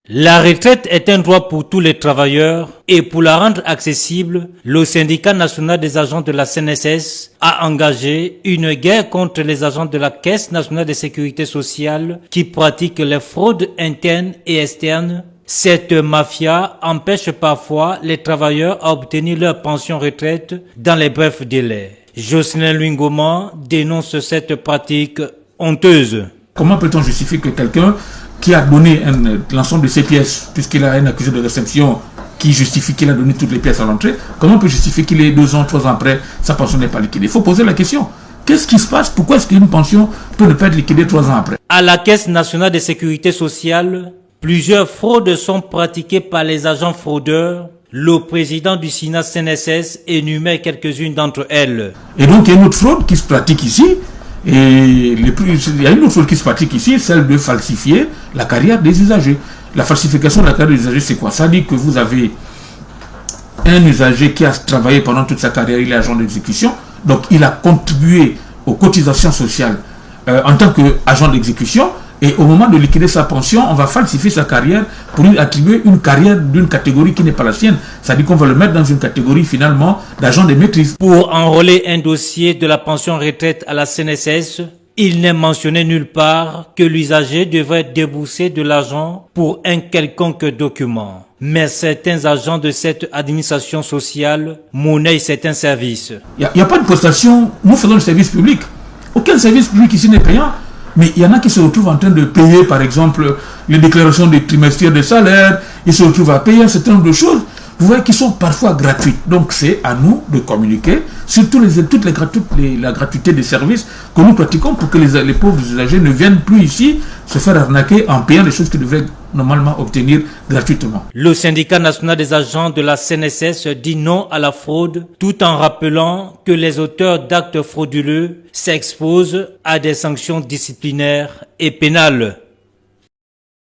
La retraite est un droit pour tous les travailleurs et pour la rendre accessible, le syndicat national des agents de la CNSS a engagé une guerre contre les agents de la Caisse nationale de sécurité sociale qui pratiquent les fraudes internes et externes. Cette mafia empêche parfois les travailleurs à obtenir leur pension retraite dans les brefs délais. Jocelyn Luingoma dénonce cette pratique honteuse. Comment peut-on justifier que quelqu'un qui a donné l'ensemble de ses pièces, puisqu'il a un accusé de réception qui justifie qu'il a donné toutes les pièces à l'entrée, comment on peut justifier qu'il est 2 ans, 3 ans après, sa pension n'est pas liquidée? Il faut poser la question. Qu'est-ce qui se passe? Pourquoi est-ce qu'une pension peut ne pas être liquidée 3 ans après? À la Caisse nationale de sécurité sociale, plusieurs fraudes sont pratiquées par les agents fraudeurs. Le président du Sénat CNSS énumère quelques-unes d'entre elles. Et donc, il y a une autre fraude qui se pratique ici. Et il y a une autre chose qui se pratique ici, celle de falsifier la carrière des usagers. La falsification de la carrière des usagers, c'est quoi? Ça dit que vous avez un usager qui a travaillé pendant toute sa carrière, il est agent d'exécution, donc il a contribué aux cotisations sociales en tant qu'agent d'exécution, et au moment de liquider sa pension, on va falsifier sa carrière pour lui attribuer une carrière d'une catégorie qui n'est pas la sienne. Ça dit qu'on va le mettre dans une catégorie finalement d'agent de maîtrise. Pour enrôler un dossier de la pension retraite à la CNSS, il n'est mentionné nulle part que l'usager devrait débourser de l'argent pour un quelconque document. Mais certains agents de cette administration sociale monnaient certains services. Il n'y a pas de prestation, nous faisons le service public. Aucun service public ici n'est payant. Mais il y en a qui se retrouvent en train de payer, par exemple, les déclarations des trimestriels de salaire, ils se retrouvent à payer un certain nombre de choses, vous voyez, qui sont parfois gratuites. Donc c'est à nous de communiquer sur la gratuité des services que nous pratiquons pour que les pauvres usagers ne viennent plus ici se faire arnaquer en payant des choses qu'ils devraient normalement obtenir gratuitement. Le syndicat national des agents de la CNSS dit non à la fraude tout en rappelant que les auteurs d'actes frauduleux s'exposent à des sanctions disciplinaires et pénales.